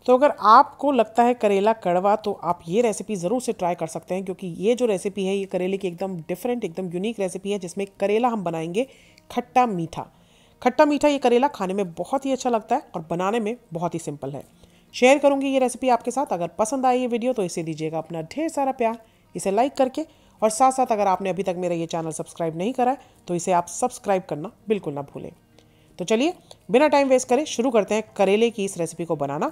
तो अगर आपको लगता है करेला कड़वा तो आप ये रेसिपी ज़रूर से ट्राई कर सकते हैं, क्योंकि ये जो रेसिपी है ये करेले की एकदम डिफरेंट, एकदम यूनिक रेसिपी है, जिसमें करेला हम बनाएंगे खट्टा मीठा। खट्टा मीठा ये करेला खाने में बहुत ही अच्छा लगता है और बनाने में बहुत ही सिंपल है। शेयर करूंगी ये रेसिपी आपके साथ। अगर पसंद आई ये वीडियो तो इसे दीजिएगा अपना ढेर सारा प्यार, इसे लाइक करके, और साथ साथ अगर आपने अभी तक मेरा ये चैनल सब्सक्राइब नहीं करा है तो इसे आप सब्सक्राइब करना बिल्कुल ना भूलें। तो चलिए बिना टाइम वेस्ट करें शुरू करते हैं करेले की इस रेसिपी को बनाना।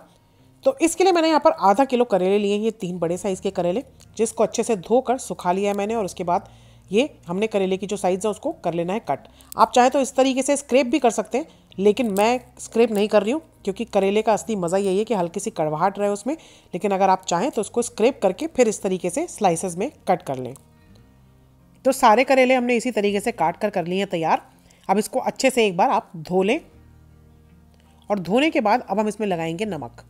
तो इसके लिए मैंने यहाँ पर आधा किलो करेले लिए, ये 3 बड़े साइज़ के करेले, जिसको अच्छे से धोकर सुखा लिया है मैंने। और उसके बाद ये हमने करेले की जो साइज़ है उसको कर लेना है कट। आप चाहे तो इस तरीके से स्क्रैप भी कर सकते हैं, लेकिन मैं स्क्रैप नहीं कर रही हूँ, क्योंकि करेले का असली मज़ा यही है कि हल्की सी कड़वाहट रहे उसमें। लेकिन अगर आप चाहें तो उसको स्क्रैप करके फिर इस तरीके से स्लाइसेस में कट कर लें। तो सारे करेले हमने इसी तरीके से काट कर लिए हैं तैयार। अब इसको अच्छे से एक बार आप धो लें, और धोने के बाद अब हम इसमें लगाएंगे नमक।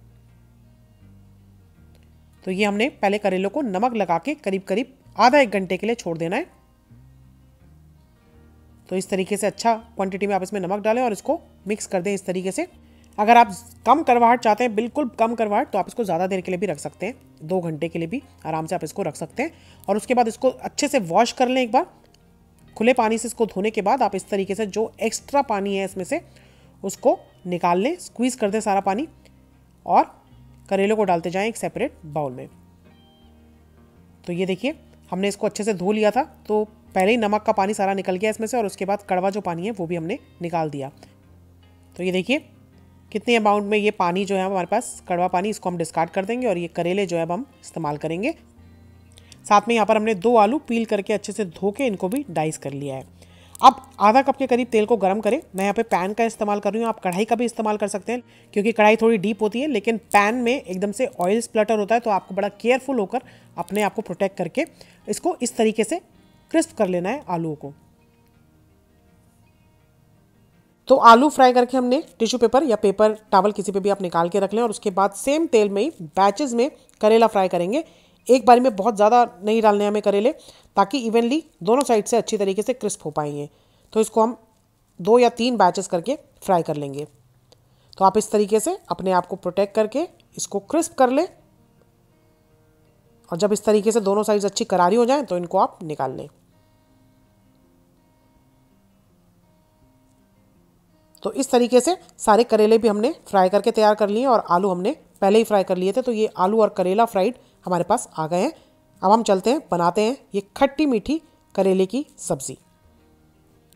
तो ये हमने पहले करेलों को नमक लगा के करीब करीब आधा 1 घंटे के लिए छोड़ देना है। तो इस तरीके से अच्छा क्वांटिटी में आप इसमें नमक डालें और इसको मिक्स कर दें इस तरीके से। अगर आप कम करवाहट चाहते हैं, बिल्कुल कम करवाहट, तो आप इसको ज़्यादा देर के लिए भी रख सकते हैं, 2 घंटे के लिए भी आराम से आप इसको रख सकते हैं। और उसके बाद इसको अच्छे से वॉश कर लें एक बार खुले पानी से। इसको धोने के बाद आप इस तरीके से जो एक्स्ट्रा पानी है इसमें से उसको निकाल लें, स्क्वीज़ कर दें सारा पानी, और करेलों को डालते जाएं एक सेपरेट बाउल में। तो ये देखिए हमने इसको अच्छे से धो लिया था, तो पहले ही नमक का पानी सारा निकल गया इसमें से, और उसके बाद कड़वा जो पानी है वो भी हमने निकाल दिया। तो ये देखिए कितने अमाउंट में ये पानी जो है हमारे पास कड़वा पानी, इसको हम डिस्कार्ड कर देंगे, और ये करेले जो है अब हम इस्तेमाल करेंगे। साथ में यहाँ पर हमने 2 आलू पील करके अच्छे से धो के इनको भी डाइस कर लिया है। अब आधा कप के करीब तेल को गर्म करें। मैं यहाँ पे पैन का इस्तेमाल कर रही हूँ, आप कढ़ाई का भी इस्तेमाल कर सकते हैं, क्योंकि कढ़ाई थोड़ी डीप होती है, लेकिन पैन में एकदम से ऑयल स्प्लटर होता है, तो आपको बड़ा केयरफुल होकर अपने आप को प्रोटेक्ट करके इसको इस तरीके से क्रिस्प कर लेना है आलूओं को। तो आलू फ्राई करके हमने टिश्यू पेपर या पेपर टॉवल किसी पे भी आप निकाल के रख लें, और उसके बाद सेम तेल में ही बैचेस में करेला फ्राई करेंगे। एक बारी में बहुत ज़्यादा नहीं डालने हमें करेले, ताकि इवनली दोनों साइड से अच्छी तरीके से क्रिस्प हो पाएंगे। तो इसको हम 2 या 3 बैचेस करके फ्राई कर लेंगे। तो आप इस तरीके से अपने आप को प्रोटेक्ट करके इसको क्रिस्प कर लें, और जब इस तरीके से दोनों साइड्स अच्छी करारी हो जाएं तो इनको आप निकाल लें। तो इस तरीके से सारे करेले भी हमने फ्राई करके तैयार कर लिए, और आलू हमने पहले ही फ्राई कर लिए थे। तो ये आलू और करेला फ्राइड हमारे पास आ गए हैं। अब हम चलते हैं बनाते हैं ये खट्टी मीठी करेले की सब्ज़ी।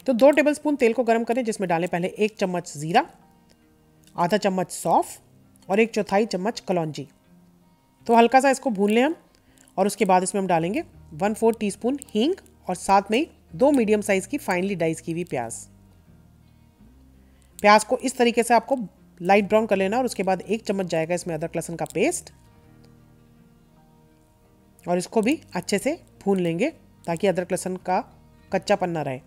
तो 2 टेबलस्पून तेल को गर्म करें, जिसमें डालें पहले 1 चम्मच ज़ीरा, आधा चम्मच सौंफ, और 1/4 चम्मच कलौंजी। तो हल्का सा इसको भून लें हम, और उसके बाद इसमें हम डालेंगे 1/4 टीस्पून हींग, और साथ में ही 2 मीडियम साइज़ की फाइनली डाइस की हुई प्याज। प्याज को इस तरीके से आपको लाइट ब्राउन कर लेना, और उसके बाद 1 चम्मच जाएगा इसमें अदरक लहसुन का पेस्ट, और इसको भी अच्छे से भून लेंगे ताकि अदरक लहसुन का कच्चापन ना रहे।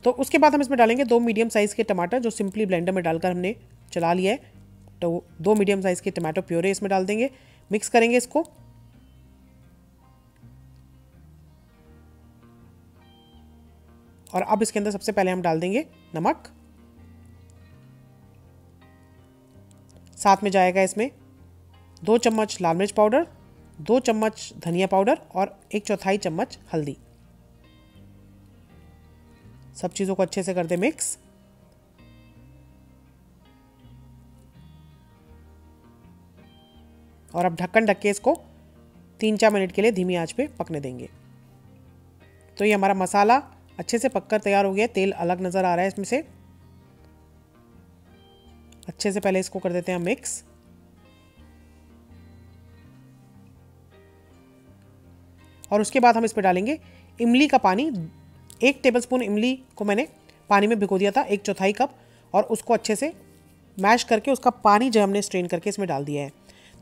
तो उसके बाद हम इसमें डालेंगे 2 मीडियम साइज़ के टमाटर, जो सिंपली ब्लेंडर में डालकर हमने चला लिया है। तो 2 मीडियम साइज़ के टमाटो प्योरे इसमें डाल देंगे, मिक्स करेंगे इसको। और अब इसके अंदर सबसे पहले हम डाल देंगे नमक, साथ में जाएगा इसमें 2 चम्मच लाल मिर्च पाउडर, 2 चम्मच धनिया पाउडर, और 1/4 चम्मच हल्दी। सब चीज़ों को अच्छे से कर दे मिक्स। और अब ढक्कन ढक के इसको 3-4 मिनट के लिए धीमी आंच पे पकने देंगे। तो ये हमारा मसाला अच्छे से पककर तैयार हो गया, तेल अलग नज़र आ रहा है इसमें से। अच्छे से पहले इसको कर देते हैं मिक्स। और उसके बाद हम इस पर डालेंगे इमली का पानी। 1 टेबलस्पून इमली को मैंने पानी में भिगो दिया था, 1/4 कप, और उसको अच्छे से मैश करके उसका पानी जो हमने स्ट्रेन करके इसमें डाल दिया है।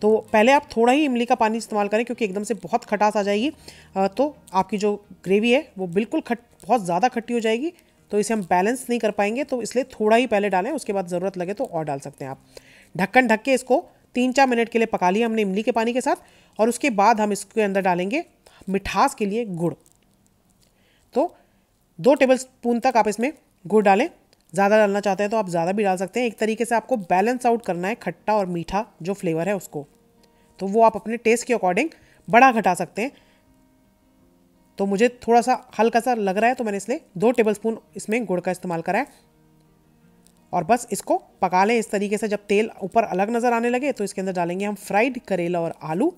तो पहले आप थोड़ा ही इमली का पानी इस्तेमाल करें, क्योंकि एकदम से बहुत खटास आ जाएगी, तो आपकी जो ग्रेवी है वो बिल्कुल बहुत ज़्यादा खट्टी हो जाएगी। तो इसे हम बैलेंस नहीं कर पाएंगे, तो इसलिए थोड़ा ही पहले डालें, उसके बाद ज़रूरत लगे तो और डाल सकते हैं आप। ढक्कन ढक के इसको 3-4 मिनट के लिए पका लिया हमने इमली के पानी के साथ। और उसके बाद हम इसके अंदर डालेंगे मिठास के लिए गुड़। तो 2 टेबलस्पून तक आप इसमें गुड़ डालें। ज़्यादा डालना चाहते हैं तो आप ज़्यादा भी डाल सकते हैं। एक तरीके से आपको बैलेंस आउट करना है खट्टा और मीठा जो फ्लेवर है उसको, तो वो आप अपने टेस्ट के अकॉर्डिंग बढ़ा घटा सकते हैं। तो मुझे थोड़ा सा हल्का सा लग रहा है तो मैंने इसलिए 2 टेबलस्पून इसमें गुड़ का इस्तेमाल करा है। और बस इसको पका लें इस तरीके से। जब तेल ऊपर अलग नज़र आने लगे तो इसके अंदर डालेंगे हम फ्राइड करेला और आलू,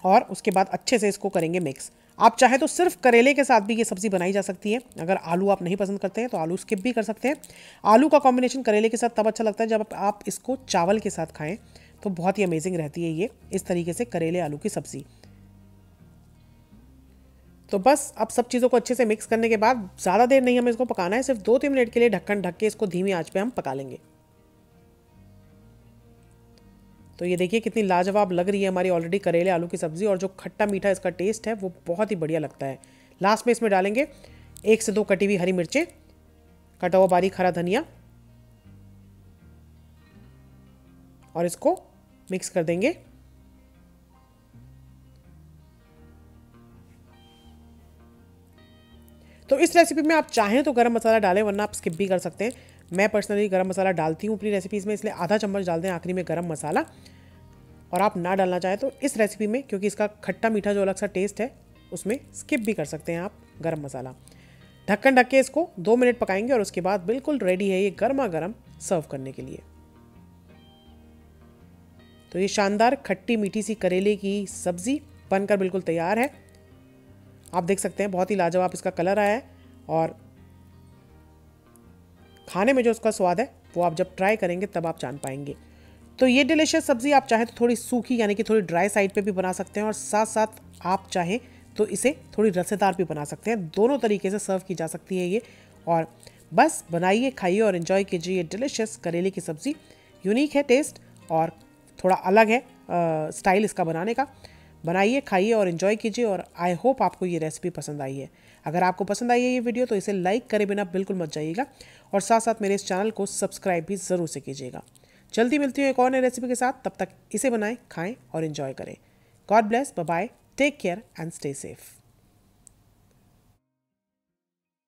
और उसके बाद अच्छे से इसको करेंगे मिक्स। आप चाहे तो सिर्फ करेले के साथ भी ये सब्ज़ी बनाई जा सकती है। अगर आलू आप नहीं पसंद करते हैं तो आलू स्किप भी कर सकते हैं। आलू का कॉम्बिनेशन करेले के साथ तब अच्छा लगता है जब आप इसको चावल के साथ खाएं, तो बहुत ही अमेजिंग रहती है ये इस तरीके से करेले आलू की सब्ज़ी। तो बस अब सब चीज़ों को अच्छे से मिक्स करने के बाद ज़्यादा देर नहीं हमें इसको पकाना है, सिर्फ 2-3 मिनट के लिए ढक्कन ढक के इसको धीमी आंच पे हम पका लेंगे। तो ये देखिए कितनी लाजवाब लग रही है हमारी ऑलरेडी करेले आलू की सब्ज़ी, और जो खट्टा मीठा इसका टेस्ट है वो बहुत ही बढ़िया लगता है। लास्ट में इसमें डालेंगे 1 से 2 कटी हुई हरी मिर्चें, कटा हुआ बारीक हरा धनिया, और इसको मिक्स कर देंगे। तो इस रेसिपी में आप चाहें तो गरम मसाला डालें, वरना आप स्किप भी कर सकते हैं। मैं पर्सनली गरम मसाला डालती हूँ अपनी रेसिपीज़ में, इसलिए आधा चम्मच डाल दें आखिरी में गरम मसाला। और आप ना डालना चाहें तो इस रेसिपी में, क्योंकि इसका खट्टा मीठा जो अलग सा टेस्ट है, उसमें स्किप भी कर सकते हैं आप गरम मसाला। ढक्कन ढक के इसको 2 मिनट पकाएंगे और उसके बाद बिल्कुल रेडी है ये गर्मा गर्म सर्व करने के लिए। तो ये शानदार खट्टी मीठी सी करेले की सब्ज़ी बनकर बिल्कुल तैयार है। आप देख सकते हैं बहुत ही लाजवाब इसका कलर आया है, और खाने में जो उसका स्वाद है वो आप जब ट्राई करेंगे तब आप जान पाएंगे। तो ये डिलीशियस सब्ज़ी आप चाहें तो थोड़ी सूखी यानी कि थोड़ी ड्राई साइड पे भी बना सकते हैं, और साथ साथ आप चाहें तो इसे थोड़ी रसेदार भी बना सकते हैं। दोनों तरीके से सर्व की जा सकती है ये। और बस बनाइए, खाइए और इन्जॉय कीजिए ये डिलीशियस करेले की सब्ज़ी। यूनिक है टेस्ट और थोड़ा अलग है स्टाइल इसका बनाने का। बनाइए, खाइए और इन्जॉय कीजिए, और आई होप आपको ये रेसिपी पसंद आई है। अगर आपको पसंद आई है ये वीडियो तो इसे लाइक करे बिना बिल्कुल मत जाइएगा, और साथ साथ मेरे इस चैनल को सब्सक्राइब भी ज़रूर से कीजिएगा। जल्दी मिलती हूँ एक और नई रेसिपी के साथ, तब तक इसे बनाएं, खाएं और इन्जॉय करें। God bless, bye bye, take care and stay safe.